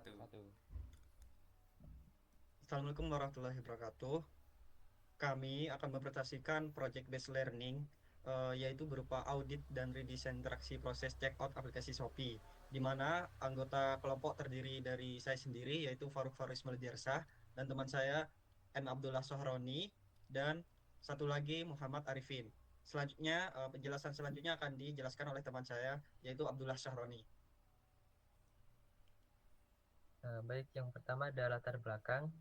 wabarakatuh. Assalamualaikum warahmatullahi wabarakatuh. Kami akan mempresentasikan project based learning, yaitu berupa audit dan redesign interaksi proses checkout aplikasi Shopee, di mana anggota kelompok terdiri dari saya sendiri, yaitu Faruk Faris Maldiarsah, dan teman saya M. Abdullah Sohroni, dan satu lagi Muhammad Arifin. Selanjutnya, penjelasan selanjutnya akan dijelaskan oleh teman saya, yaitu Abdullah Sohroni. Baik, yang pertama ada latar belakang.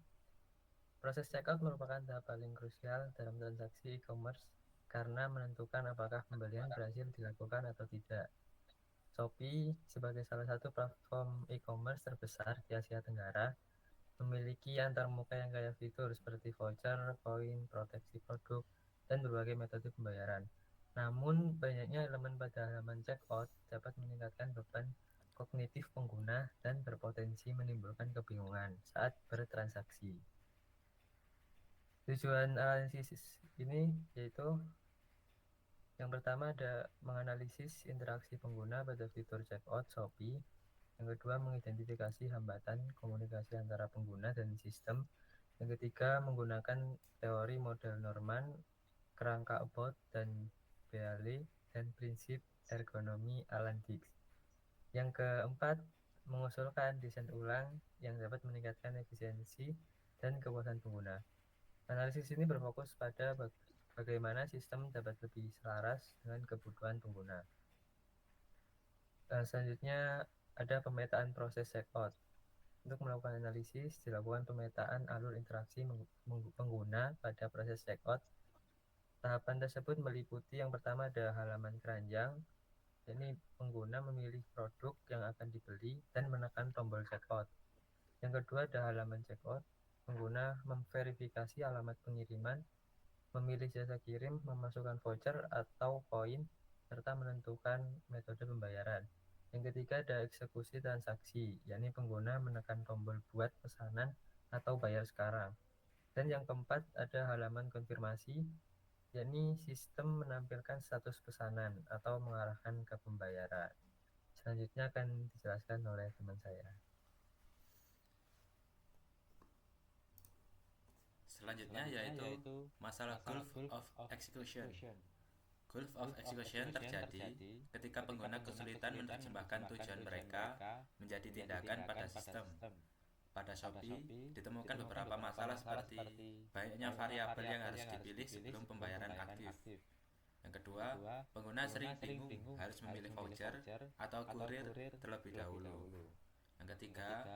Proses checkout merupakan tahap paling krusial dalam transaksi e-commerce karena menentukan apakah pembelian berhasil dilakukan atau tidak. Shopee, sebagai salah satu platform e-commerce terbesar di Asia Tenggara, memiliki antarmuka yang kaya fitur seperti voucher, koin, proteksi produk, dan berbagai metode pembayaran. Namun, banyaknya elemen pada halaman checkout dapat meningkatkan beban kognitif pengguna dan berpotensi menimbulkan kebingungan saat bertransaksi. Tujuan analisis ini yaitu yang pertama ada menganalisis interaksi pengguna pada fitur checkout Shopee. Yang kedua, mengidentifikasi hambatan komunikasi antara pengguna dan sistem. Yang ketiga, menggunakan teori model Norman, kerangka About dan Beale, dan prinsip ergonomi Alan Dix. Yang keempat, mengusulkan desain ulang yang dapat meningkatkan efisiensi dan kepuasan pengguna. Analisis ini berfokus pada bagaimana sistem dapat lebih selaras dengan kebutuhan pengguna. Selanjutnya ada pemetaan proses checkout. Untuk melakukan analisis, dilakukan pemetaan alur interaksi pengguna pada proses checkout. Tahapan tersebut meliputi yang pertama ada halaman keranjang, yakni pengguna memilih produk yang akan dibeli dan menekan tombol checkout. Yang kedua ada halaman checkout, pengguna memverifikasi alamat pengiriman, memilih jasa kirim, memasukkan voucher atau koin, serta menentukan metode pembayaran. Yang ketiga ada eksekusi transaksi, yakni pengguna menekan tombol buat pesanan atau bayar sekarang. Dan yang keempat ada halaman konfirmasi, yakni sistem menampilkan status pesanan atau mengarahkan ke pembayaran. Selanjutnya akan dijelaskan oleh teman saya. Selanjutnya yaitu masalah Gulf of Execution. Gulf of Execution terjadi ketika pengguna kesulitan menerjemahkan tujuan mereka menjadi tindakan pada sistem. Pada Shopee, ditemukan beberapa masalah seperti banyaknya variabel yang harus dipilih sebelum pembayaran aktif. Yang kedua, pengguna sering bingung harus memilih voucher atau kurir terlebih dahulu. Yang ketiga,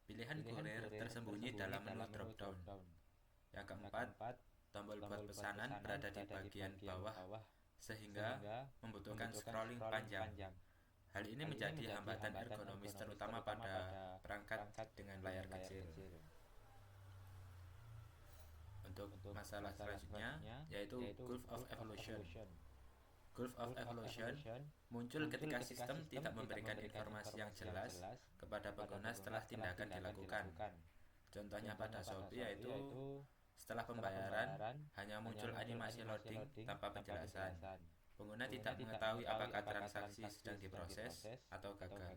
pilihan kurir tersembunyi dalam menu drop-down. Yang keempat, tombol buat pesanan berada di bagian bawah sehingga membutuhkan scrolling panjang. Hal ini menjadi hambatan ergonomis terutama pada perangkat dengan layar kecil. Untuk masalah selanjutnya yaitu Gulf of Evolution. Gulf of Evolution muncul ketika sistem tidak memberikan informasi yang jelas kepada pengguna setelah tindakan dilakukan. Contohnya pada Shopee yaitu setelah pembayaran hanya muncul animasi loading tanpa penjelasan. Pengguna tidak mengetahui apakah transaksi sedang diproses atau gagal.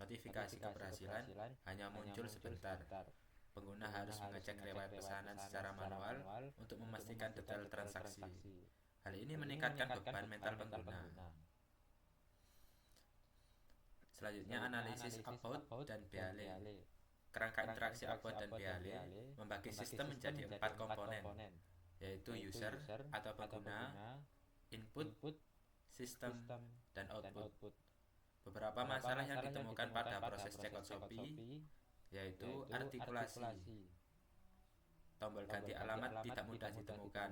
Notifikasi keberhasilan hanya muncul sebentar. Pengguna harus mengecek riwayat pesanan secara manual untuk memastikan detail transaksi. Hal ini meningkatkan beban mental pengguna. Selanjutnya analisis About dan Beale. Kerangka interaksi About dan Beale membagi sistem menjadi 4 komponen, yaitu user atau pengguna, input, sistem, dan output. Beberapa masalah yang ditemukan pada proses checkout Shopee yaitu artikulasi. Tombol ganti alamat tidak mudah ditemukan.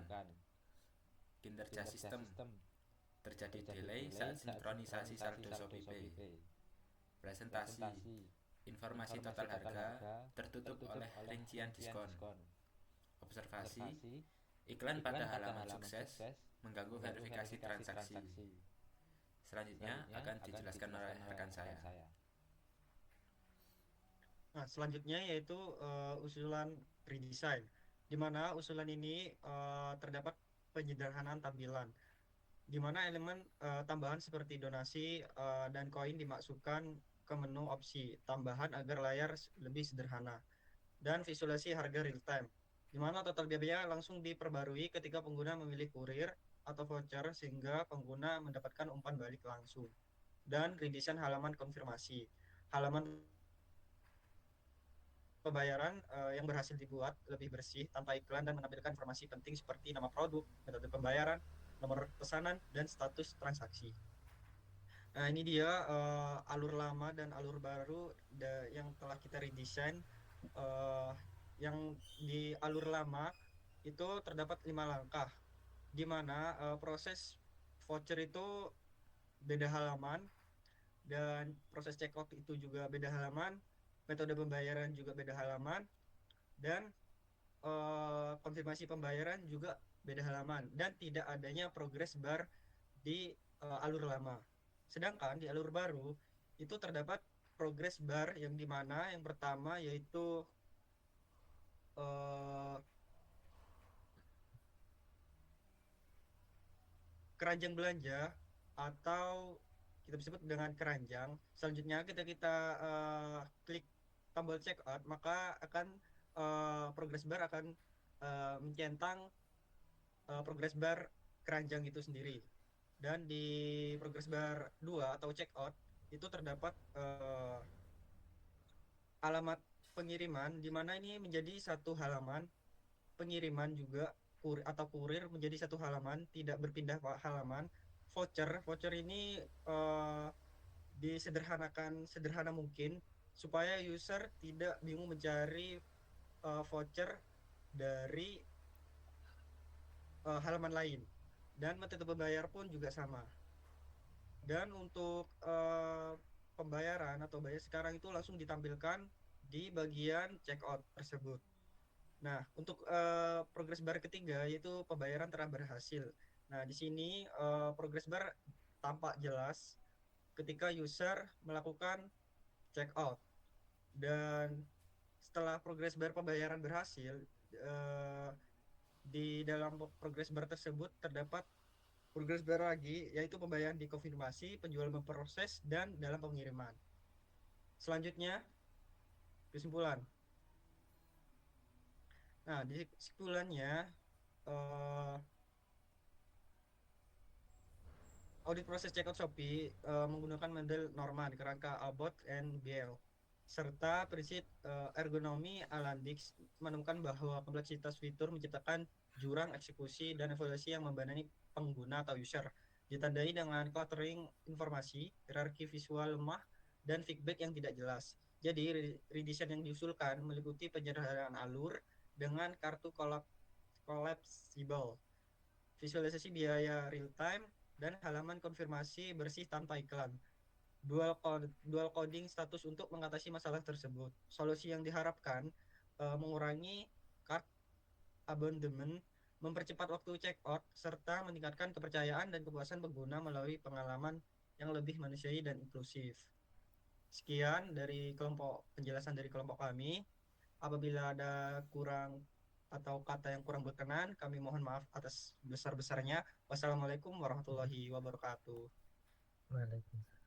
Kinerja sistem, terjadi delay saat sinkronisasi saldo ShopeePay. Presentasi, informasi total harga tertutup oleh rincian diskon. Observasi, iklan pada halaman sukses mengganggu verifikasi transaksi. Selanjutnya akan dijelaskan oleh rekan saya. Nah, selanjutnya yaitu usulan redesign, di mana usulan ini terdapat penyederhanaan tampilan, di mana elemen tambahan seperti donasi dan koin dimasukkan ke menu opsi tambahan agar layar lebih sederhana, dan visualisasi harga real time, di mana total biaya langsung diperbarui ketika pengguna memilih kurir atau voucher sehingga pengguna mendapatkan umpan balik langsung. Dan redesign halaman konfirmasi. Halaman pembayaran yang berhasil dibuat lebih bersih tanpa iklan dan menampilkan informasi penting seperti nama produk, metode pembayaran, nomor pesanan, dan status transaksi. Nah, ini dia alur lama dan alur baru yang telah kita redesign. Yang di alur lama itu terdapat 5 langkah, di mana proses voucher itu beda halaman, dan proses checkout itu juga beda halaman, metode pembayaran juga beda halaman, dan konfirmasi pembayaran juga beda halaman, dan tidak adanya progress bar di alur lama. Sedangkan di alur baru itu terdapat progress bar yang dimana yang pertama yaitu keranjang belanja atau kita sebut dengan keranjang. Selanjutnya kita klik tombol checkout, maka akan progress bar akan mencentang progress bar keranjang itu sendiri. Dan di progress bar 2 atau checkout itu terdapat alamat pengiriman, di mana ini menjadi satu halaman, pengiriman juga atau kurir menjadi satu halaman, tidak berpindah halaman. Voucher ini disederhanakan sederhana mungkin supaya user tidak bingung mencari voucher dari halaman lain, dan metode pembayar pun juga sama. Dan untuk pembayaran atau bayar sekarang itu langsung ditampilkan di bagian checkout tersebut. Nah, untuk progress bar ketiga yaitu pembayaran telah berhasil. Nah, di sini progress bar tampak jelas ketika user melakukan checkout. Dan setelah progress bar pembayaran berhasil, di dalam progress bar tersebut terdapat progress bar lagi, yaitu pembayaran dikonfirmasi, penjual memproses, dan dalam pengiriman. Selanjutnya, kesimpulan. Nah, di kesimpulannya, audit proses checkout Shopee menggunakan model Norman, kerangka Abbott and Bell, serta prinsip ergonomi Alandix, menemukan bahwa kompleksitas fitur menciptakan jurang eksekusi dan evaluasi yang membebani pengguna atau user, ditandai dengan cluttering informasi, hierarki visual lemah, dan feedback yang tidak jelas. Jadi, redesign yang diusulkan meliputi penyederhanaan alur dengan kartu collapsible, visualisasi biaya real time, dan halaman konfirmasi bersih tanpa iklan. Dual coding status untuk mengatasi masalah tersebut. Solusi yang diharapkan mengurangi cart abandonment, mempercepat waktu checkout, serta meningkatkan kepercayaan dan kepuasan pengguna melalui pengalaman yang lebih manusiawi dan inklusif. Sekian dari penjelasan dari kelompok kami. Apabila ada kurang atau kata yang kurang berkenan, kami mohon maaf atas besar-besarnya. Wassalamualaikum warahmatullahi wabarakatuh. Waalaikumsalam.